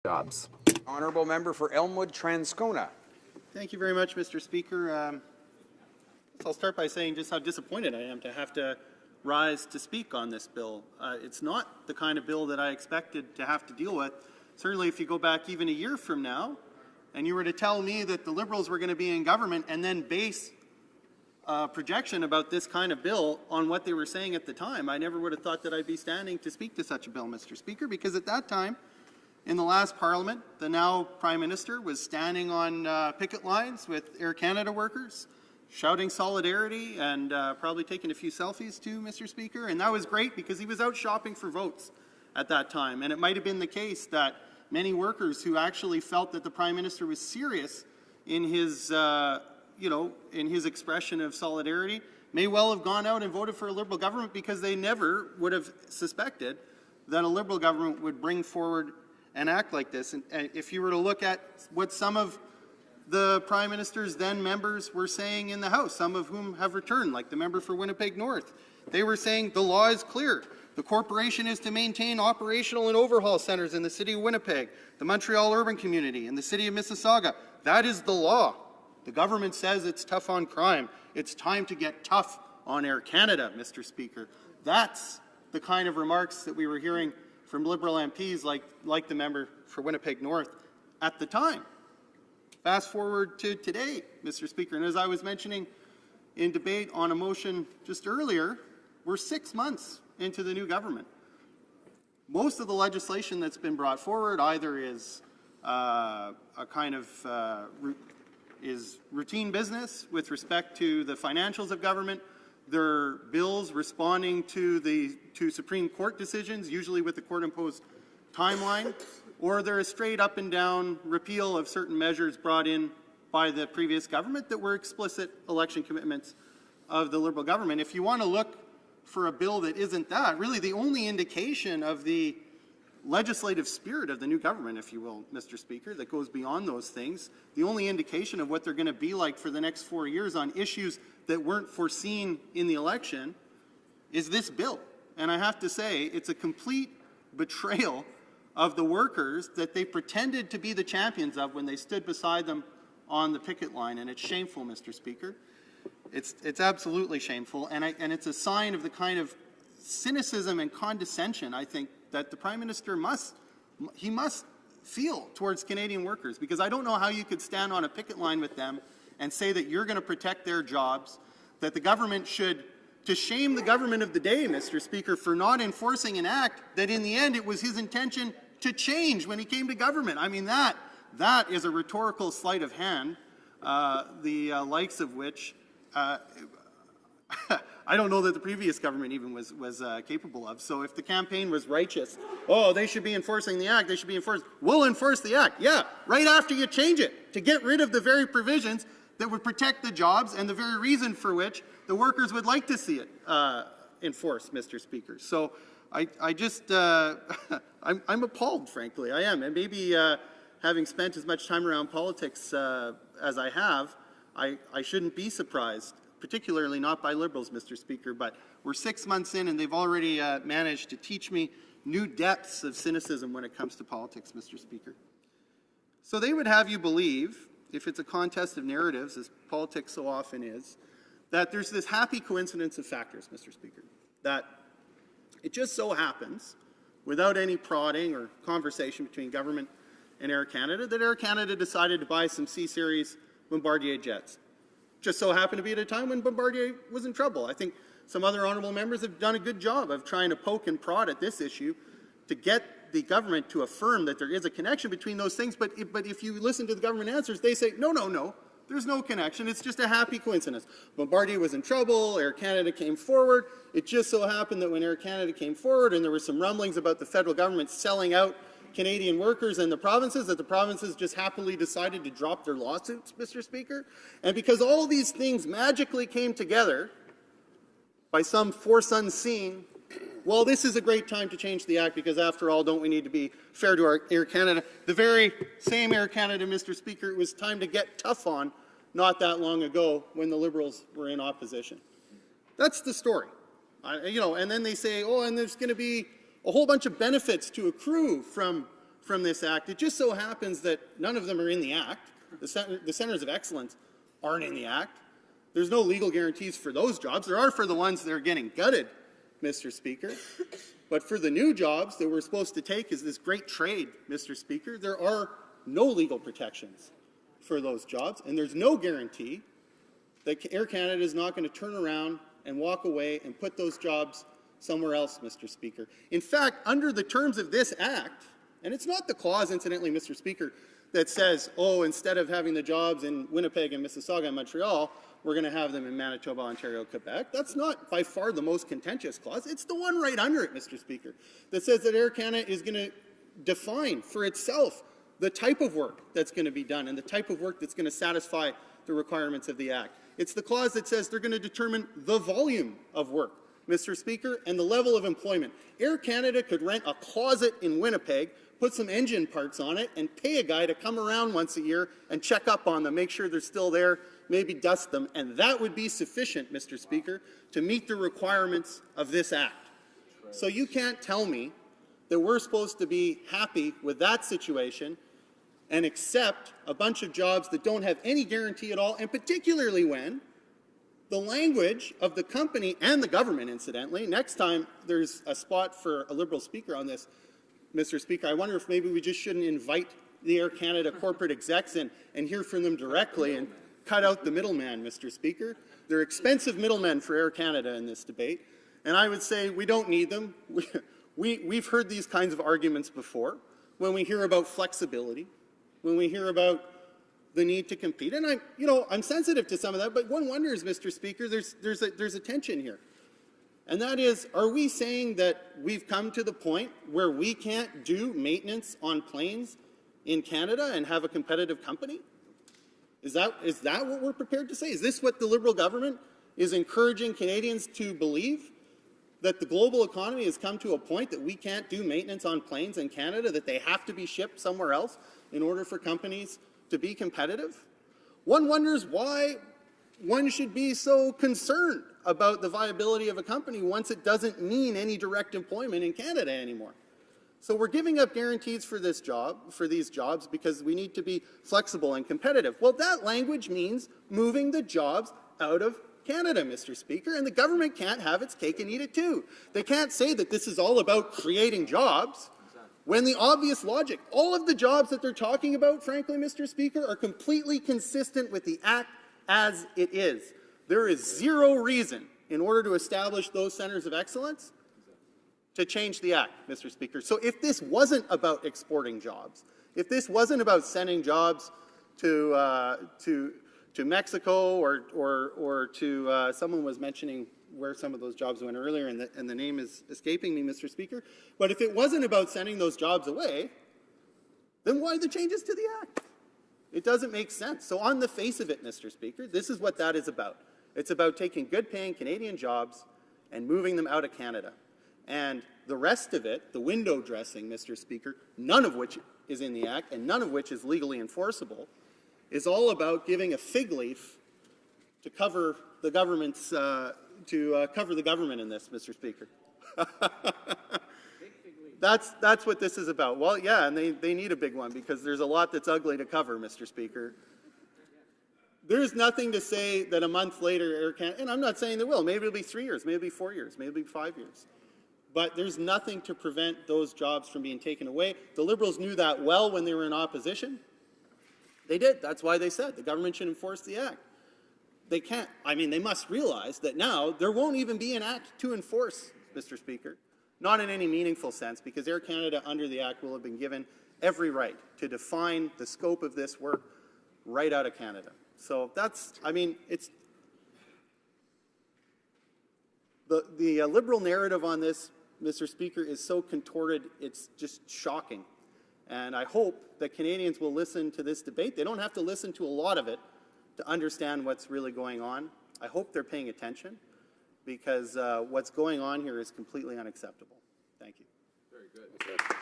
jobs. Honourable member for Elmwood-Transcona. Thank you very much, Mr. Speaker. I'll start by saying just how disappointed I am to have to rise to speak on this bill. It's not the kind of bill that I expected to have to deal with. Certainly if you go back even a year from now and you were to tell me that the Liberals were going to be in government and then base projection about this kind of bill on what they were saying at the time, I never would have thought that I'd be standing to speak to such a bill, Mr. Speaker, because at that time, in the last Parliament, the now Prime Minister was standing on picket lines with Air Canada workers, shouting solidarity and probably taking a few selfies too, Mr. Speaker. And that was great because he was out shopping for votes at that time. And it might have been the case that many workers who actually felt that the Prime Minister was serious in his, in his expression of solidarity may well have gone out and voted for a Liberal government because they never would have suspected that a Liberal government would bring forward and act like this. And if you were to look at what some of the Prime Minister's then members were saying in the House, some of whom have returned, like the member for Winnipeg North, they were saying the law is clear. The corporation is to maintain operational and overhaul centres in the City of Winnipeg, the Montreal urban community, and the City of Mississauga. That is the law. The government says it's tough on crime. It's time to get tough on Air Canada, Mr. Speaker. That's the kind of remarks that we were hearing from Liberal MPs like the member for Winnipeg North at the time. Fast forward to today, Mr. Speaker, and as I was mentioning in debate on a motion just earlier, we're 6 months into the new government. Most of the legislation that's been brought forward either is a kind of is routine business with respect to the financials of government. They're bills responding to Supreme Court decisions, usually with the court-imposed timeline, or they're a straight up and down repeal of certain measures brought in by the previous government that were explicit election commitments of the Liberal government. If you want to look for a bill that isn't that, really the only indication of the legislative spirit of the new government, if you will, Mr. Speaker, that goes beyond those things, the only indication of what they're going to be like for the next 4 years on issues that weren't foreseen in the election is this bill. And I have to say, it's a complete betrayal of the workers that they pretended to be the champions of when they stood beside them on the picket line. And it's shameful, Mr. Speaker. It's absolutely shameful. And it's a sign of the kind of cynicism and condescension, I think, that the Prime Minister must feel towards Canadian workers. Because I don't know how you could stand on a picket line with them and say that you're going to protect their jobs, that the government should, to shame the government of the day, Mr. Speaker, for not enforcing an act that in the end it was his intention to change when he came to government. I mean, that is a rhetorical sleight of hand, the likes of which I don't know that the previous government even was capable of. So if the campaign was righteous, oh, they should be enforcing the act, they should be enforced. We'll enforce the act. Yeah, right after you change it, to get rid of the very provisions that would protect the jobs and the very reason for which the workers would like to see it enforced, Mr. Speaker. So I just, I'm appalled, frankly. I am. And maybe having spent as much time around politics as I have, I shouldn't be surprised, particularly not by Liberals, Mr. Speaker, but we're 6 months in and they've already managed to teach me new depths of cynicism when it comes to politics, Mr. Speaker. So they would have you believe, if it's a contest of narratives, as politics so often is, that there's this happy coincidence of factors, Mr. Speaker, that it just so happens, without any prodding or conversation between government and Air Canada, that Air Canada decided to buy some C-Series Bombardier jets. Just so happened to be at a time when Bombardier was in trouble. I think some other honourable members have done a good job of trying to poke and prod at this issue to get the government to affirm that there is a connection between those things. But if you listen to the government answers, they say, no, there's no connection. It's just a happy coincidence. Bombardier was in trouble. Air Canada came forward. It just so happened that when Air Canada came forward and there were some rumblings about the federal government selling out Canadian workers and the provinces, that the provinces just happily decided to drop their lawsuits, Mr. Speaker. And because all these things magically came together by some force unseen, well, this is a great time to change the act because, after all, don't we need to be fair to our Air Canada? The very same Air Canada, Mr. Speaker, it was time to get tough on not that long ago when the Liberals were in opposition. That's the story. And then they say, oh, and there's going to be a whole bunch of benefits to accrue from from this Act. It just so happens that none of them are in the Act. The Centres of Excellence aren't in the Act. There's no legal guarantees for those jobs. There are for the ones that are getting gutted, Mr. Speaker. But for the new jobs that we're supposed to take as this great trade, Mr. Speaker, there are no legal protections for those jobs, and there's no guarantee that Air Canada is not going to turn around and walk away and put those jobs somewhere else, Mr. Speaker. In fact, under the terms of this Act, and it's not the clause, incidentally, Mr. Speaker, that says, oh, instead of having the jobs in Winnipeg and Mississauga and Montreal, we're going to have them in Manitoba, Ontario, Quebec. That's not by far the most contentious clause. It's the one right under it, Mr. Speaker, that says that Air Canada is going to define for itself the type of work that's going to be done and the type of work that's going to satisfy the requirements of the Act. It's the clause that says they're going to determine the volume of work, Mr. Speaker, and the level of employment. Air Canada could rent a closet in Winnipeg, put some engine parts on it, and pay a guy to come around once a year and check up on them, make sure they're still there, maybe dust them, and that would be sufficient, Mr. Speaker, to meet the requirements of this Act. So you can't tell me that we're supposed to be happy with that situation and accept a bunch of jobs that don't have any guarantee at all, and particularly when the language of the company and the government, incidentally, next time there's a spot for a Liberal speaker on this, Mr. Speaker, I wonder if maybe we just shouldn't invite the Air Canada corporate execs in and hear from them directly and cut out the middleman, Mr. Speaker. They're expensive middlemen for Air Canada in this debate, and I would say we don't need them. We've heard these kinds of arguments before when we hear about flexibility, when we hear about the need to compete. And I'm sensitive to some of that, but one wonders, Mr. Speaker, there's a tension here. And that is, are we saying that we've come to the point where we can't do maintenance on planes in Canada and have a competitive company? Is that what we're prepared to say? Is this what the Liberal government is encouraging Canadians to believe? That the global economy has come to a point that we can't do maintenance on planes in Canada, that they have to be shipped somewhere else in order for companies to be competitive? One wonders why one should be so concerned about the viability of a company once it doesn't mean any direct employment in Canada anymore. So we're giving up guarantees for these jobs because we need to be flexible and competitive. Well, that language means moving the jobs out of Canada, Mr. Speaker, and the government can't have its cake and eat it too. They can't say that this is all about creating jobs when the obvious logic, all of the jobs that they're talking about, frankly, Mr. Speaker, are completely consistent with the Act as it is. There is zero reason in order to establish those centres of excellence to change the Act, Mr. Speaker. So if this wasn't about exporting jobs, if this wasn't about sending jobs to Mexico or to someone was mentioning where some of those jobs went earlier, and the name is escaping me, Mr. Speaker. But if it wasn't about sending those jobs away, then why the changes to the Act? It doesn't make sense. So on the face of it, Mr. Speaker, this is what that is about. It's about taking good-paying Canadian jobs and moving them out of Canada. And the rest of it, the window dressing, Mr. Speaker, none of which is in the Act and none of which is legally enforceable, is all about giving a fig leaf to cover the government's cover the government in this, Mr. Speaker. That's what this is about. Well, yeah, and they need a big one because there's a lot that's ugly to cover, Mr. Speaker. There's nothing to say that a month later Air Canada, and I'm not saying there will, maybe it'll be 3 years, maybe it'll be 4 years, maybe it'll be 5 years. But there's nothing to prevent those jobs from being taken away. The Liberals knew that well when they were in opposition. They did. That's why they said the government should enforce the Act. They can't. I mean, they must realize that now there won't even be an Act to enforce, Mr. Speaker. Not in any meaningful sense, because Air Canada under the Act will have been given every right to define the scope of this work right out of Canada. So that's, I mean, it's the Liberal narrative on this, Mr. Speaker, is so contorted, it's just shocking. And I hope that Canadians will listen to this debate. They don't have to listen to a lot of it to understand what's really going on. I hope they're paying attention because what's going on here is completely unacceptable. Thank you. Very good.